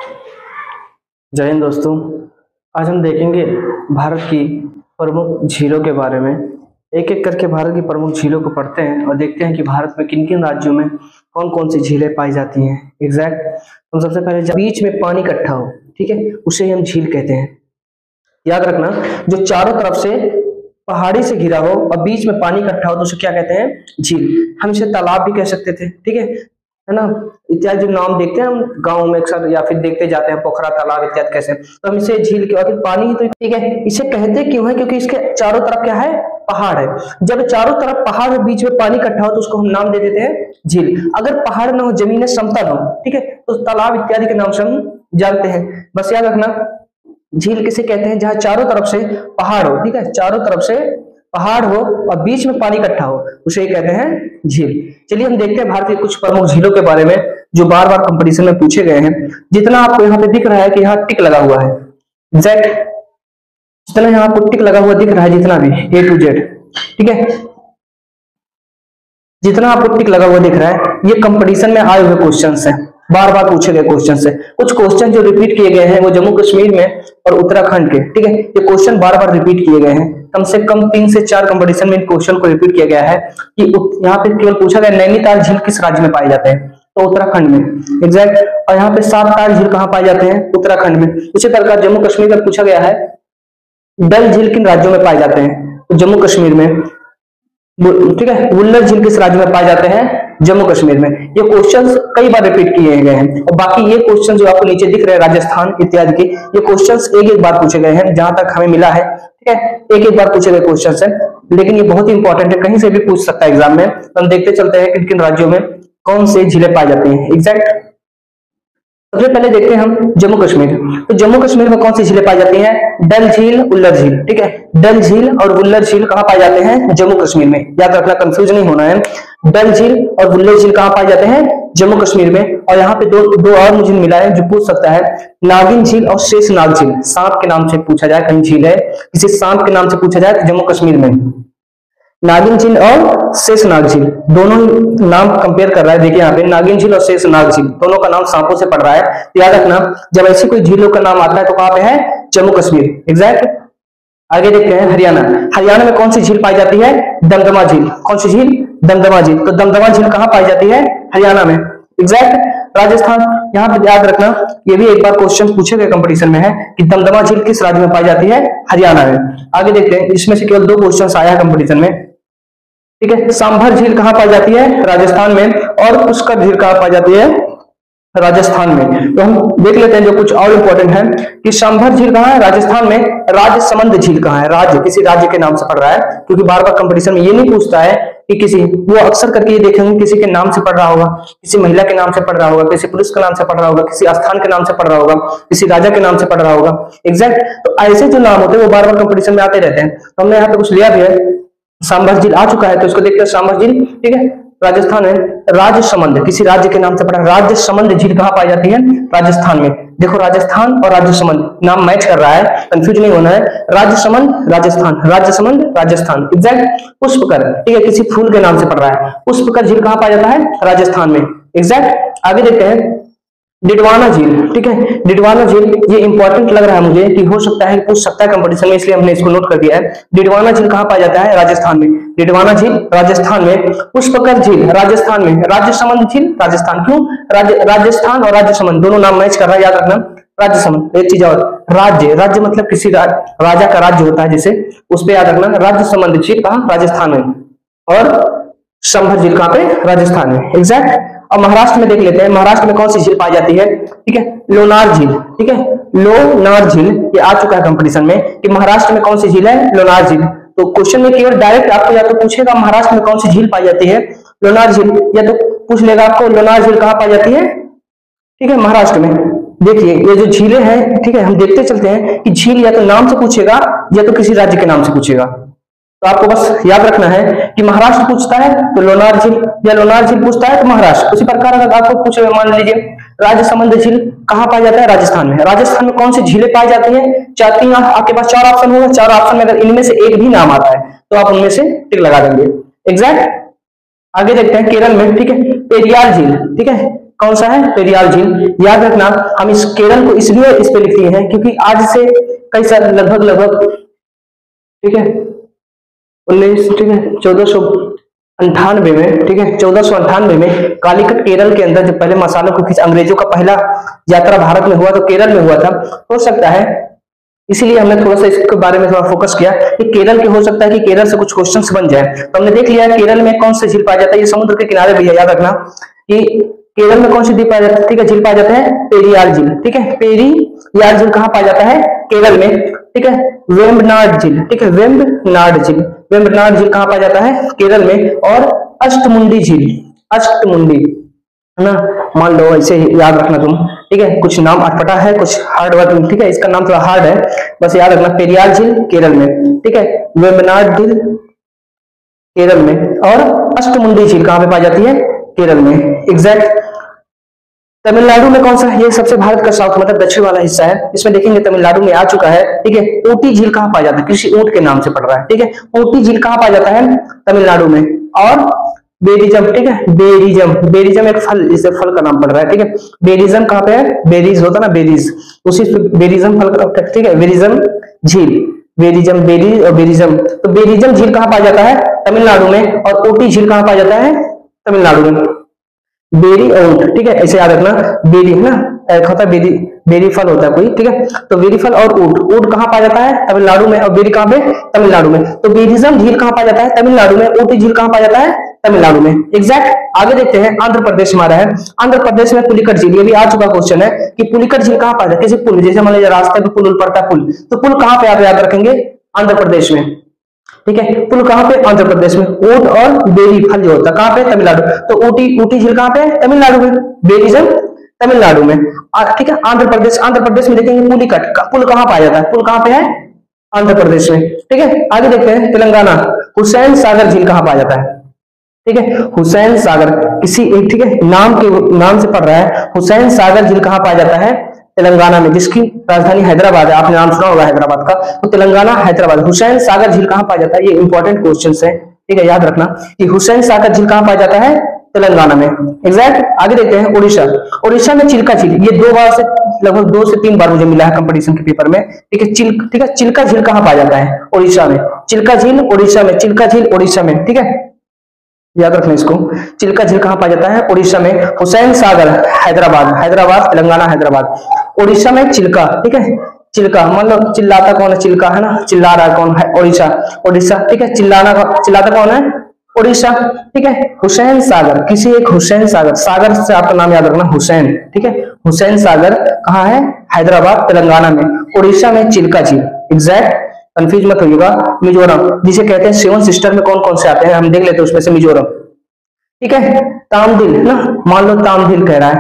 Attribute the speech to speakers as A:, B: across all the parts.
A: जय हिंद दोस्तों। आज हम देखेंगे भारत की प्रमुख झीलों के बारे में। एक एक करके भारत की प्रमुख झीलों को पढ़ते हैं और देखते हैं कि भारत में किन किन राज्यों में कौन कौन सी झीलें पाई जाती हैं। एग्जैक्ट हम सबसे पहले बीच में पानी इकट्ठा हो, ठीक है, उसे हम झील कहते हैं। याद रखना, जो चारों तरफ से पहाड़ी से घिरा हो और बीच में पानी इकट्ठा हो तो उसे क्या कहते हैं? झील। हम इसे तालाब भी कह सकते थे, ठीक है ना। इत्यादि जो नाम देखते हैं हम गाँव में अक्सर या फिर देखते जाते हैं, पोखरा, तालाब इत्यादि कैसे, तो हम इसे झील के, और पानी ही तो, ठीक है। इसे कहते क्यों है? क्योंकि इसके चारों तरफ क्या है? पहाड़ है। जब चारों तरफ पहाड़ है, बीच में पानी इकट्ठा हो तो उसको हम नाम दे देते हैं झील। अगर पहाड़ ना हो, जमीन समतल हो, ठीक है, तो तालाब इत्यादि के नाम से हम जानते हैं। बस याद रखना, झील किसे कहते हैं? जहां चारों तरफ से पहाड़ हो, ठीक है, चारों तरफ से पहाड़ हो और बीच में पानी इकट्ठा हो, उसे कहते हैं झील। चलिए हम देखते हैं भारत की कुछ प्रमुख झीलों के बारे में जो बार बार कंपटीशन में पूछे गए हैं। जितना आपको यहाँ पे दिख रहा है कि यहाँ टिक लगा हुआ है, एग्जैक्ट जितना यहाँ आपको टिक लगा हुआ दिख रहा है, जितना भी A to Z, ठीक है, जितना आपको टिक लगा हुआ दिख रहा है, ये कंपटीशन में आए हुए क्वेश्चन है, बार बार पूछे गए क्वेश्चन है। कुछ क्वेश्चन जो रिपीट किए गए हैं वो जम्मू कश्मीर में और उत्तराखंड के, ठीक है, ये क्वेश्चन बार बार रिपीट किए गए हैं। कम से कम 3 से 4 कंपटीशन में इन क्वेश्चन को रिपीट किया गया है कि यहाँ पे केवल पूछा गया नैनीताल झील किस राज्य में पाए जाते हैं, तो उत्तराखंड में, एग्जैक्ट। और यहाँ पे सातताल झील कहाँ पाए जाते हैं? उत्तराखंड में। उसी प्रकार जम्मू कश्मीर में पूछा गया है डल झील किन राज्यों में पाए जाते हैं, तो जम्मू कश्मीर में, ठीक है। वुल्लर झील किस राज्य में पाए जाते हैं? जम्मू कश्मीर में। ये क्वेश्चंस कई बार रिपीट किए गए हैं। और बाकी ये क्वेश्चन जो आपको नीचे दिख रहे हैं राजस्थान इत्यादि के, ये क्वेश्चंस एक एक बार पूछे गए हैं, जहां तक हमें मिला है, ठीक है, एक एक बार पूछे गए क्वेश्चंस हैं। लेकिन ये बहुत ही इंपॉर्टेंट है, कहीं से भी पूछ सकता है एग्जाम में। तो हम देखते चलते हैं किन किन राज्यों में कौन से झीलें पाई जाती हैं, एग्जैक्ट। सबसे पहले देखते हैं हम जम्मू कश्मीर। तो जम्मू कश्मीर में कौन सी झीलें पाई जाती हैं? डल झील, उल्लर झील, ठीक है। डल झील और वुल्लर झील कहाँ पाए जाते हैं? जम्मू कश्मीर में। याद रखना, कंफ्यूज नहीं होना है। डल झील और वुल्लर झील कहाँ पाए जाते हैं? जम्मू कश्मीर में। और यहाँ पे दो और मुझे मिला है जो पूछ सकता है, नागिन झील और शेषनाग झील। सांप के नाम से पूछा जाए, कहीं झील है किसी सांप के नाम से पूछा जाए तो जम्मू कश्मीर में नागिन झील और शेषनाग झील, दोनों ही नाम कंपेयर कर रहा है। देखिए यहाँ पे नागिन झील और शेषनाग झील, दोनों का नाम सांपों से पड़ रहा है। याद रखना, जब ऐसी कोई झीलों का नाम आता है तो कहाँ पे है? जम्मू कश्मीर, एग्जैक्ट। आगे देखते हैं हरियाणा। हरियाणा में कौन सी झील पाई जाती है? दमदमा झील। कौन सी झील? दमदमा झील। तो दमदमा झील कहाँ पाई जाती है? हरियाणा में, एग्जैक्ट। राजस्थान, यहाँ पे याद रखना, ये भी एक बार क्वेश्चन पूछे गए कंपटीशन में है कि दमदमा झील किस राज्य में पाई जाती है? हरियाणा में। आगे देखते हैं, इसमें से केवल 2 क्वेश्चन आया है कंपटीशन में, ठीक है। सांभर झील कहाँ पाई जाती है? राजस्थान में। और पुष्कर झील कहाँ पाई जाती है? राजस्थान में। तो हम देख लेते हैं जो कुछ और इंपॉर्टेंट है कि सांभर झील कहाँ है? राजस्थान में। राजसमंद झील कहाँ है? राज्य, किसी राज्य के नाम से पड़ रहा है, क्योंकि बार बार कंपटीशन में ये नहीं पूछता है कि किसी, वो अक्सर करके ये देखेंगे किसी के नाम से पढ़ रहा होगा, किसी महिला के नाम से पढ़ रहा होगा, किसी पुरुष के नाम से पढ़ रहा होगा, किसी स्थान के नाम से पढ़ रहा होगा, किसी राजा के नाम से पढ़ रहा होगा, एग्जैक्ट। तो ऐसे जो नाम होते हैं वो बार बार कंपटीशन में आते रहते हैं। तो हमने यहाँ पे कुछ लिया भी है, सांभर झील आ चुका है, तो इसको देखते हैं। सांभर झील, ठीक है, राजस्थान में। राजसमंद, किसी राज्य के नाम से पड़ा, राजसमंद झील कहाँ पाई जाती है? राजस्थान में। देखो, राजस्थान और राजसमंद नाम मैच कर रहा है, कंफ्यूज नहीं होना है। राजसमंद राजस्थान, राजसमंद राजस्थान, एग्जैक्ट। पुष्पकर, ठीक है, किसी फूल के नाम से पड़ रहा है। पुष्पकर झील कहाँ पाया जाता है? राजस्थान में, एग्जैक्ट। आगे देखते हैं डिडवाना झील, ठीक है। डिडवाना झील, ये इंपॉर्टेंट लग रहा है मुझे कि हो सकता है पूछ सकता है कंपटीशन में, इसलिए हमने इसको नोट कर दिया है। डिडवाना झील कहाँ पाया जाता है? राजस्थान में। डिडवाना झील राजस्थान में। पुष्पकर झील राजस्थान में। राजसमंद झील राजस्थान। क्यों? राजस्थान और राजसमंद दोनों नाम मैच कर रहा है, याद रखना। राजसमंद। एक चीज और, राज्य, राज्य मतलब किसी राजा का राज्य होता है जिसे, उस पर याद रखना। राजसमंद झील कहाँ? राजस्थान में। और सांभर झील कहाँ पे? राजस्थान में, एग्जैक्ट। और महाराष्ट्र में देख लेते हैं, महाराष्ट्र में कौन सी झील पाई जाती है, ठीक है? लोनार झील, ठीक है, लोनार झील। ये आ चुका है कंपटीशन में कि महाराष्ट्र में कौन सी झील है? लोनार झील। तो क्वेश्चन में केवल डायरेक्ट आपको या तो पूछेगा महाराष्ट्र में कौन सी झील पाई जाती है? लोनार झील, या तो पूछ लेगा आपको लोनार झील कहाँ पाई जाती है, ठीक है, महाराष्ट्र में। देखिए ये जो झीलें हैं, ठीक है, हम देखते चलते हैं कि झील या तो नाम से पूछेगा या तो किसी राज्य के नाम से पूछेगा। तो आपको बस याद रखना है कि महाराष्ट्र पूछता है तो लोनार झील, या लोनार झील पूछता है तो महाराष्ट्र। उसी प्रकार अगर आपको पूछे, मान लीजिए राजसमंद झील कहाँ पाया जाता है? राजस्थान में। राजस्थान में कौन सी झीलें पाई जाती हैं? चाहती हैं आपके पास 4 ऑप्शन होगा, 4 ऑप्शन में अगर इनमें से एक भी नाम आता है तो आप उनमें से टिक लगा देंगे, एग्जैक्ट। आगे देखते हैं केरल में, ठीक है, पेरियार झील, ठीक है, कौन सा है, पेरियार झील। याद रखना हम इस केरल को इसलिए इस पे लिखते हैं क्योंकि आज से कई साल लगभग ठीक है 19 ठीक है 1498 में ठीक है 1498 में कालीकट केरल के अंदर जब पहले मसालों को खींच अंग्रेजों का पहला यात्रा भारत में हुआ तो केरल में हुआ था। हो सकता है इसीलिए हमने थोड़ा सा इसके बारे में थोड़ा फोकस किया कि केरल के हो सकता है कि केरल से कुछ क्वेश्चंस बन जाए। तो हमने देख लिया केरल में कौन से झील पाया जाता है, ये समुद्र के किनारे भैया याद रखना कि केरल में कौन सी झील पाया जाता है, ठीक है झील पाया जाता है पेरियार झील। ठीक है पेरियार झील कहाँ पाया जाता है, केरल में। ठीक है वेम्बनाड झील, ठीक है वेम्बनाड झील कहाँ पाया जाता है, केरल में। और अष्टमुंडी झील, अष्टमुंडी है ना, मान लो ऐसे याद रखना तुम। ठीक है कुछ नाम अटपटा है, कुछ हार्ड वर्ड, ठीक है इसका नाम थोड़ा हार्ड है, बस याद रखना। पेरियार झील केरल में, ठीक है वेम्बनाड झील केरल में, और अष्टमुंडी झील कहाँ पे पाई जाती है, केरल में। एग्जैक्ट तमिलनाडु में कौन सा है, ये सबसे भारत का साउथ मतलब दक्षिण वाला हिस्सा है, इसमें देखेंगे तमिलनाडु में आ चुका है। ठीक है ऊटी झील कहाँ पाया जाता है, किसी ऊंट के नाम से पड़ रहा है। ठीक है ऊटी झील कहाँ पाया जाता है, तमिलनाडु में। और बेरिजम, ठीक है बेरिजम एक फल, इसे फल का नाम पड़ रहा है। ठीक है बेरिजम कहाँ पे है, बेरीज होता ना बेरीज, उसी बेरिजम फल का, ठीक है बेरिजम झील, बेरिजम बेरीज और बेरिजम। तो बेरिजम झील कहाँ पाया जाता है, तमिलनाडु में। और ऊटी झील कहाँ पाया जाता है, तमिलनाडु में। बेरी ऊंट, ठीक है ऐसे याद रखना, बेरी है ना, एक होता है बेरी फल होता है कोई। ठीक है तो बेरी फल और ऊंट कहाँ पाया जाता है, तमिलनाडु में। और बेरी कहाँ पे, तमिलनाडु में। तो बेरिजम झील कहाँ पाया जाता है, तमिलनाडु में। ऊटी झील कहाँ पाया जाता है, तमिलनाडु में। एग्जैक्ट आगे देखते हैं, आंध्र प्रदेश हमारा है। आंध्र प्रदेश में पुलिकट झील, ये भी आ चुका क्वेश्चन है कि पुलिकट झील कहाँ पाया जाता है, किसी पुल, जैसे मान लीजिए रास्ते पे पुल पड़ता है, पुल, तो पुल कहाँ पे आप याद रखेंगे, आंध्र प्रदेश में। ठीक है पुल कहाँ पे, आंध्र प्रदेश में। ऊंट और बेरी फल जो होता है कहाँ पे, तमिलनाडु। तो ऊटी झील कहाँ पे, तमिलनाडु में। बेरिजम तमिलनाडु में। ठीक है आंध्र प्रदेश में देखेंगे पुलिकट, पुल कहाँ पाया जाता है, पुल कहाँ पे है, आंध्र प्रदेश में। ठीक है आगे देखते हैं तेलंगाना, हुसैन सागर झील कहाँ पाया जाता है। ठीक है हुसैन सागर किसी एक, ठीक है नाम से पढ़ रहा है, हुसैन सागर झील कहाँ पाया जाता है, तेलंगाना में, जिसकी राजधानी हैदराबाद है। आपने नाम सुना होगा हैदराबाद का, तो तेलंगाना हैदराबाद। हुसैन सागर झील कहाँ पाया जाता है, ये इंपॉर्टेंट क्वेश्चन है। ठीक है याद रखना कि हुसैन सागर झील कहाँ पाया जाता है, तेलंगाना में। एग्जैक्ट आगे देखते हैं उड़ीसा में चिल्का झील, ये 2 बार से लगभग 2 से 3 बार मुझे मिला है कंपटीशन के पेपर में। ठीक है चिल्का झील कहाँ पाया जाता है, उड़ीसा में। चिल्का झील उड़ीसा में, चिल्का झील उड़ीसा में। ठीक है याद रखना इसको, चिल्का झील कहाँ पाया जाता है, उड़ीसा में। हुसैन सागर हैदराबाद तेलंगाना हैदराबाद। उड़ीसा में चिल्का, ठीक है चिल्का मतलब चिल्लाता कौन है, चिल्का है ना, चिल्ला रहा है कौन है, उड़ीसा। ठीक है चिल्लाता कौन है, उड़ीसा। ठीक है हुसैन सागर किसी एक हुसैन सागर से आपका नाम याद रखना, हुसैन। ठीक है हुसैन सागर कहाँ है, हैदराबाद तेलंगाना में। उड़ीसा में चिल्का झील। एग्जैक्ट कंफ्यूज मत होइएगा। मिजोरम जिसे कहते हैं 7 सिस्टर में कौन कौन से आते हैं, हम देख लेते हैं उसमें से। मिजोरम, ठीक है तामदिल ना, मान लो तामदिल कह रहा है,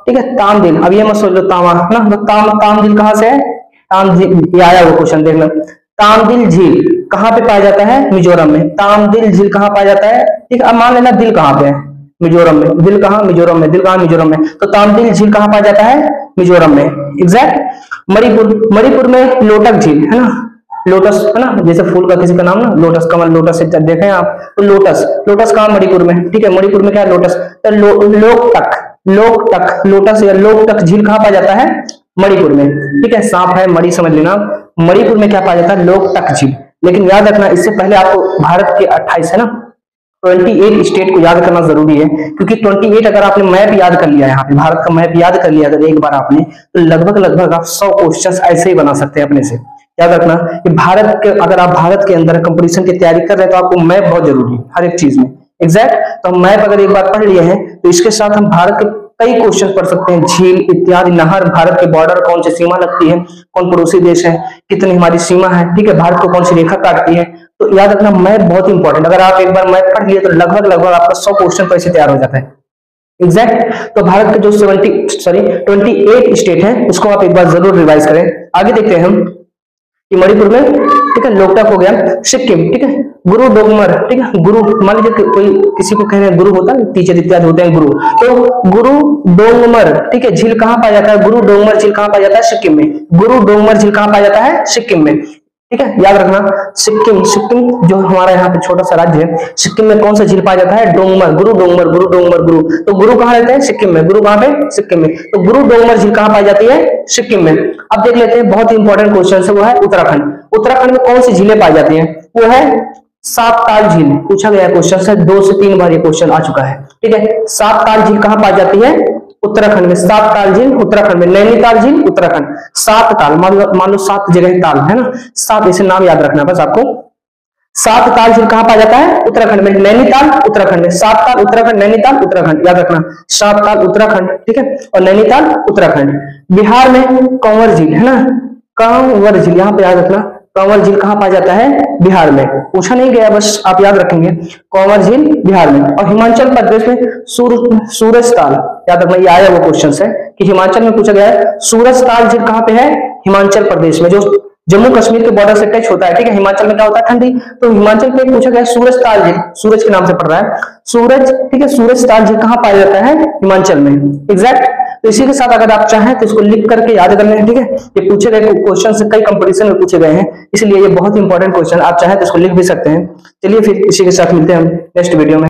A: ठीक है तामदिल। अब ये मत सोच लो तामा ना, तो तामदिल कहाँ से है, तामदिल ये आया वो क्वेश्चन देखना। तामदिल झील कहाँ पे पाया जाता है, मिजोरम में। तामदिल झील कहाँ पाया जाता है, ठीक है अब मान लेना दिल कहाँ पे है, मिजोरम में। दिल कहाँ, मिजोरम में। दिल कहाँ, मिजोरम में। तो तामदिल झील कहाँ पाया जाता है, मिजोरम में। एग्जैक्ट मणिपुर में लोटक झील है ना, लोटस है ना, जैसे फूल का किसी का नाम ना, लोटस कमल, लोटस से देखें आप, तो लोटस कहाँ, मणिपुर में। ठीक है मणिपुर में क्या है, लोटस। तो लोकटक लोटस या लोकटक झील कहाँ पाया जाता है, मणिपुर में। ठीक है सांप है, मणि समझ लेना। मणिपुर में क्या पाया जाता है, लोकटक झील। लेकिन याद रखना इससे पहले आपको भारत के 28 है ना 28 स्टेट को याद करना जरूरी है, क्योंकि 28 अगर आपने मैप याद कर लिया, यहाँ पे भारत का मैप याद कर लिया अगर एक बार आपने, तो लगभग आप 100 क्वेश्चन ऐसे ही बना सकते हैं अपने से। याद रखना कि अगर आप भारत के अंदर कंपटीशन की तैयारी कर रहे हैं तो आपको मैप बहुत जरूरी है हर एक चीज में। एग्जैक्ट तो हम मैप अगर एक बार पढ़ लिए हैं तो इसके साथ हम भारत के कई क्वेश्चन पढ़ सकते हैं, झील इत्यादि, नहर, भारत के बॉर्डर, कौन सी सीमा लगती है, कौन पड़ोसी देश है, कितनी हमारी सीमा है, ठीक है भारत को कौन सी रेखा काटती है। तो याद रखना मैप बहुत इंपॉर्टेंट, अगर आप एक बार मैप पढ़ लिए तो लगभग आपका 100 क्वेश्चन पर तैयार हो जाता है। एग्जैक्ट तो भारत के जो 28 स्टेट है उसको आप एक बार जरूर रिवाइज करें। आगे देखते हैं हम कि मणिपुर में, ठीक है लोकटक हो गया। सिक्किम, ठीक है गुरु डोंगमर, ठीक है गुरु, मान लीजिए कोई किसी को कहने गुरु होता है, टीचर इत्यादि होते हैं गुरु, तो गुरु डोंगमर, ठीक है झील कहाँ पाया जाता है, गुरु डोंगमर झील कहाँ पाया जाता है, सिक्किम में। गुरु डोंगमर झील कहाँ पाया जाता है, सिक्किम में। ठीक है, याद रखना। सिक्किम, सिक्किम जो हमारा यहाँ पे छोटा सा राज्य है, सिक्किम में कौन सा झील पाया जाता है? डोंगमर, गुरु डोंगमर, गुरु डोंगमर, गुरु। तो गुरु कहाँ रहते हैं? सिक्किम में। गुरु कहाँ पे? सिक्किम में। तो गुरु डोंगमर झील कहाँ पाई जाती है? सिक्किम में। अब देख लेते हैं, बहुत ही इंपॉर्टेंट क्वेश्चन है, वो है उत्तराखंड। उत्तराखंड में कौन सी झीलें पाई जाती है? वो है सात ताल झील। पूछा गया क्वेश्चन से 2 से 3 बार ये क्वेश्चन आ चुका है। ठीक है, सात ताल झील कहाँ पाई जाती है? उत्तराखंड में। सात ताल झील उत्तराखंड में। नैनीताल झील उत्तराखंड। सात ताल, मान लो 7 जगह ताल है ना, 7 ऐसे नाम याद रखना बस आपको। सात ताल झील कहाँ पाया जाता है? उत्तराखंड में। नैनीताल उत्तराखंड में। सात ताल उत्तराखंड, नैनीताल उत्तराखंड, याद रखना। सात ताल उत्तराखंड, ठीक है, और नैनीताल उत्तराखंड। बिहार में कंवर झील है ना, कंवर झील, यहाँ पे याद रखना। कंवर झील कहाँ पाया जाता है? बिहार में। पूछा नहीं गया, बस आप याद रखेंगे, कंवर झील बिहार में। और हिमाचल प्रदेश में सूरजताल, याद रखना, ये आया वो क्वेश्चन है कि हिमाचल में पूछा गया है। सूरजताल झील कहाँ पे है? हिमाचल प्रदेश में, जो जम्मू कश्मीर के बॉर्डर से टच होता है। ठीक है, हिमाचल में क्या होता है? ठंडी। तो हिमाचल में पूछा गया सूरजताल झील, सूरज के नाम से पड़ रहा है सूरज। ठीक है, सूरजताल झील कहाँ पाया जाता है? हिमाचल में, एग्जैक्ट। तो इसी के साथ अगर आप चाहें तो इसको लिख करके याद कर लें। ठीक है, ये पूछे गए क्वेश्चन से कई कंपटीशन में पूछे गए हैं, इसलिए ये बहुत इंपॉर्टेंट क्वेश्चन, आप चाहें तो इसको लिख भी सकते हैं। चलिए फिर इसी के साथ मिलते हैं हम नेक्स्ट वीडियो में।